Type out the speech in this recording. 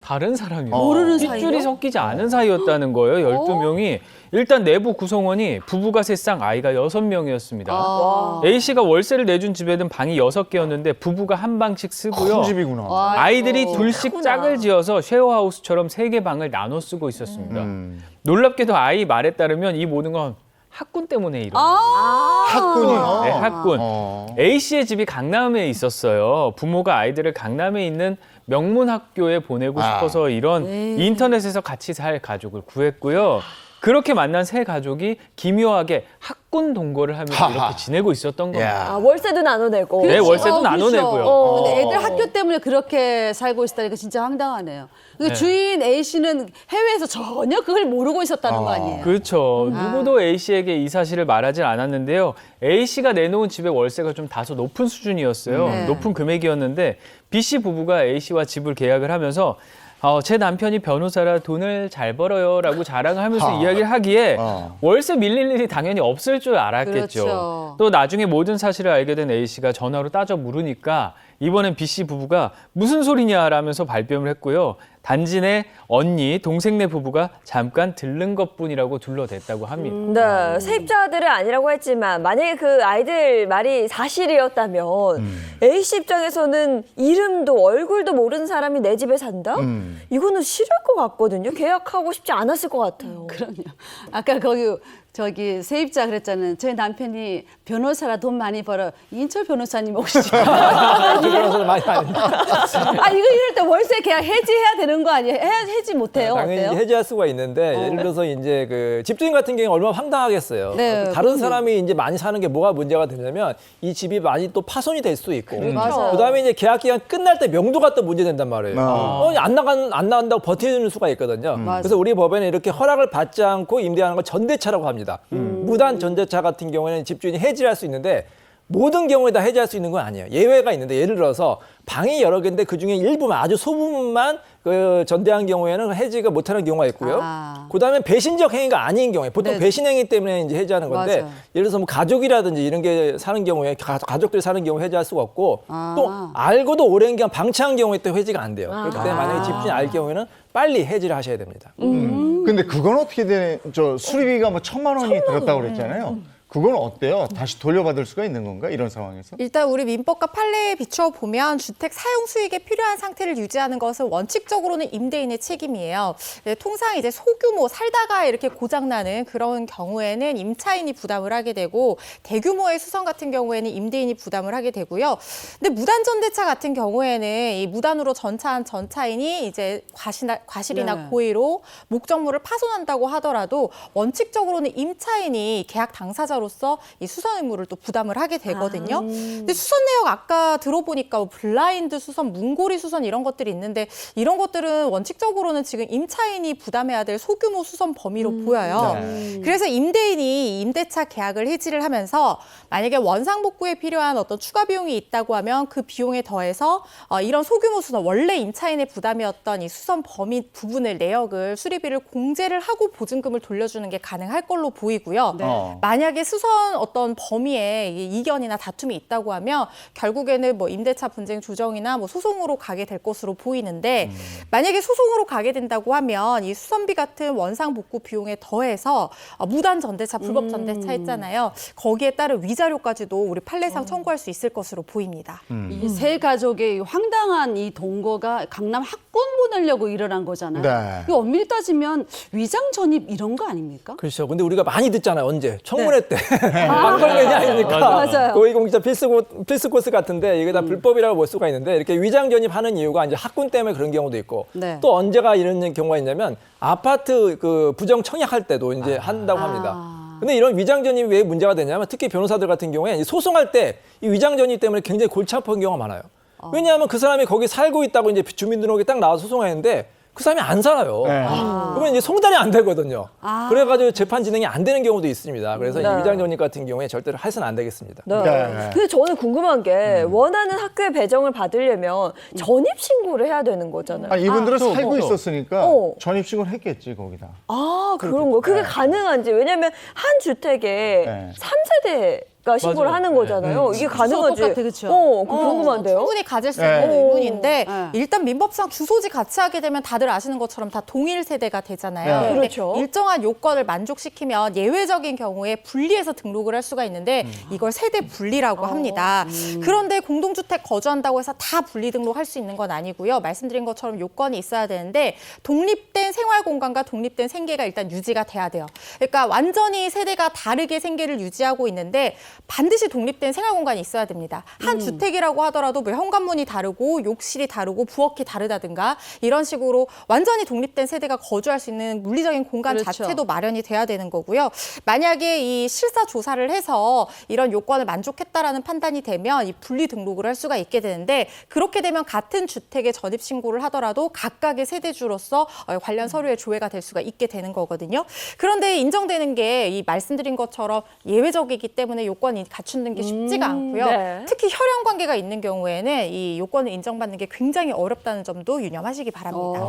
다른 사람이요. 모르는 핏줄이 사이요? 섞이지 않은 사이였다는 거예요. 12명이. 일단 내부 구성원이 부부가 3쌍, 아이가 6명이었습니다. A씨가 월세를 내준 집에는 방이 6개였는데 부부가 한 방씩 쓰고요. 큰 집이구나. 아이들이 둘씩 짝을 지어서 쉐어하우스처럼 3개 방을 나눠 쓰고 있었습니다. 놀랍게도 아이 말에 따르면 이 모든 건 학군 때문에 이런 거예요. 학군이요? 네, 학군. A씨의 집이 강남에 있었어요. 부모가 아이들을 강남에 있는 명문 학교에 보내고 싶어서 이런 인터넷에서 같이 살 가족을 구했고요. 그렇게 만난 세 가족이 기묘하게 학군 동거를 하면서 이렇게 지내고 있었던 겁니다. 아, 월세도 나눠내고. 네, 월세도 나눠내고요. 근데 애들 학교 때문에 그렇게 살고 있었다니까 진짜 황당하네요. 그 네. 주인 A씨는 해외에서 전혀 그걸 모르고 있었다는 거 아니에요? 그렇죠. 누구도 A씨에게 이 사실을 말하지 않았는데요. A씨가 내놓은 집의 월세가 좀 다소 높은 수준이었어요. 네. 높은 금액이었는데 B씨 부부가 A씨와 집을 계약을 하면서 제 남편이 변호사라 돈을 잘 벌어요 라고 자랑하면서 이야기를 하기에 월세 밀릴 일이 당연히 없을 줄 알았겠죠. 그렇죠. 또 나중에 모든 사실을 알게 된 A씨가 전화로 따져 물으니까 이번엔 B씨 부부가 무슨 소리냐 라면서 발뺌을 했고요. 단지 내 언니, 동생네 부부가 잠깐 들른 것뿐이라고 둘러댔다고 합니다. 네, 세입자들은 아니라고 했지만 만약에 그 아이들 말이 사실이었다면 A씨 입장에서는 이름도 얼굴도 모르는 사람이 내 집에 산다? 이거는 싫을 것 같거든요. 계약하고 싶지 않았을 것 같아요. 그럼요. 아까 저기 세입자 그랬잖아요. 저희 남편이 변호사라 돈 많이 벌어. 인철 변호사님 혹시? 변호사는 많이 아닙니다. 아 이거 이럴 때 월세 계약 해지해야 되는 거 아니에요? 해지 못해요? 당연히 어때요? 해지할 수가 있는데 예를 들어서 이제 그 집주인 같은 경우에 얼마나 황당하겠어요. 네, 다른 그럼요. 사람이 이제 많이 사는 게 뭐가 문제가 되냐면 이 집이 많이 또 파손이 될 수도 있고. 맞아요. 그다음에 이제 계약 기간 끝날 때 명도가 또 문제된단 말이에요. 안 나간다고 버티는 수가 있거든요. 그래서 우리 법에는 이렇게 허락을 받지 않고 임대하는 걸 전대차라고 합니다. 무단 전대차 같은 경우에는 집주인이 해지를 할 수 있는데 모든 경우에 다 해지할 수 있는 건 아니에요. 예외가 있는데 예를 들어서 방이 여러 개인데 그중에 일부만 아주 소부분만 그 전대한 경우에는 해지가 못하는 경우가 있고요. 그다음에 배신적 행위가 아닌 경우에 보통 네. 배신 행위 때문에 이제 해지하는 건데 맞아요. 예를 들어서 뭐 가족이라든지 이런 게 사는 경우에 가족들이 사는 경우 해지할 수가 없고 또 알고도 오랜 기간 방치한 경우에 또 해지가 안 돼요. 그렇기 때문에 만약에 집주인이 알 경우에는 빨리 해지를 하셔야 됩니다. 근데 그건 어떻게 되는, 수리비가 뭐 1,000만 원이 들었다고 그랬잖아요. 그건 어때요? 다시 돌려받을 수가 있는 건가? 이런 상황에서? 일단 우리 민법과 판례에 비추어 보면 주택 사용 수익에 필요한 상태를 유지하는 것은 원칙적으로는 임대인의 책임이에요. 네, 통상 이제 소규모 살다가 이렇게 고장나는 그런 경우에는 임차인이 부담을 하게 되고 대규모의 수선 같은 경우에는 임대인이 부담을 하게 되고요. 근데 무단 전대차 같은 경우에는 이 무단으로 전차한 전차인이 이제 과실이나 네. 고의로 목적물을 파손한다고 하더라도 원칙적으로는 임차인이 계약 당사자 로서 이 수선 의무를 또 부담을 하게 되거든요. 근데 수선 내역 아까 들어보니까 뭐 블라인드 수선, 문고리 수선 이런 것들이 있는데 이런 것들은 원칙적으로는 지금 임차인이 부담해야 될 소규모 수선 범위로 보여요. 그래서 임대인이 임대차 계약을 해지를 하면서 만약에 원상복구에 필요한 어떤 추가 비용이 있다고 하면 그 비용에 더해서 이런 소규모 수선, 원래 임차인의 부담이었던 이 수선 범위 부분을 내역을 수리비를 공제를 하고 보증금을 돌려주는 게 가능할 걸로 보이고요. 만약에 수선 어떤 범위에 이견이나 다툼이 있다고 하면 결국에는 뭐 임대차 분쟁 조정이나 뭐 소송으로 가게 될 것으로 보이는데 만약에 소송으로 가게 된다고 하면 이 수선비 같은 원상 복구 비용에 더해서 무단 전대차, 불법 전대차 했잖아요. 거기에 따른 위자료까지도 우리 판례상 청구할 수 있을 것으로 보입니다. 이 세 가족의 황당한 이 동거가 강남 학군 보내려고 일어난 거잖아요. 네. 이거 엄밀히 따지면 위장 전입 이런 거 아닙니까? 그렇죠. 근데 우리가 많이 듣잖아요. 언제? 청문회 때. 방걸매냐 아닙니까? 맞아요. 고위공직자 필수 코스 같은데 이게 다 불법이라고 볼 수가 있는데 이렇게 위장 전입하는 이유가 이제 학군 때문에 그런 경우도 있고 네. 또 언제가 이런 경우가 있냐면 아파트 그 부정 청약할 때도 이제 한다고 합니다. 근데 이런 위장 전입이 왜 문제가 되냐면 특히 변호사들 같은 경우에 소송할 때 이 위장 전입 때문에 굉장히 골치 아픈 경우가 많아요. 왜냐하면 그 사람이 거기 살고 있다고 이제 주민등록에 딱 나와서 소송하는데 그 사람이 안 살아요. 그러면 이제 송달이 안 되거든요. 그래가지고 재판 진행이 안 되는 경우도 있습니다. 그래서 이 위장 전입 같은 경우에 절대로 해서는 안 되겠습니다. 네. 네. 근데 저는 궁금한 게 원하는 학교에 배정을 받으려면 전입 신고를 해야 되는 거잖아요. 이분들은 살고 그렇죠. 있었으니까 어. 전입신고를 했겠지, 거기다. 그런 거. 그게 가능한지. 왜냐면 한 주택에 네. 3세대 신고를 맞아요. 하는 거잖아요. 이게 가능한지. 똑같아, 그쵸? 궁금한데요. 충분히 가질 수 네. 있는 의문인데 네. 일단 민법상 주소지 같이 하게 되면 다들 아시는 것처럼 다 동일 세대가 되잖아요. 네. 근데 그렇죠. 일정한 요건을 만족시키면 예외적인 경우에 분리해서 등록을 할 수가 있는데 이걸 세대 분리라고 합니다. 그런데 공동주택 거주한다고 해서 다 분리 등록할 수 있는 건 아니고요. 말씀드린 것처럼 요건이 있어야 되는데 독립된 생활 공간과 독립된 생계가 일단 유지가 돼야 돼요. 그러니까 완전히 세대가 다르게 생계를 유지하고 있는데 반드시 독립된 생활 공간이 있어야 됩니다. 한 주택이라고 하더라도 뭐 현관문이 다르고 욕실이 다르고 부엌이 다르다든가 이런 식으로 완전히 독립된 세대가 거주할 수 있는 물리적인 공간 그렇죠. 자체도 마련이 돼야 되는 거고요. 만약에 이 실사 조사를 해서 이런 요건을 만족했다라는 판단이 되면 이 분리 등록을 할 수가 있게 되는데 그렇게 되면 같은 주택에 전입 신고를 하더라도 각각의 세대주로서 관련 서류에 조회가 될 수가 있게 되는 거거든요. 그런데 인정되는 게 이 말씀드린 것처럼 예외적이기 때문에 요건이 갖추는 게 쉽지가 않고요. 네. 특히 혈연 관계가 있는 경우에는 이 요건을 인정받는 게 굉장히 어렵다는 점도 유념하시기 바랍니다.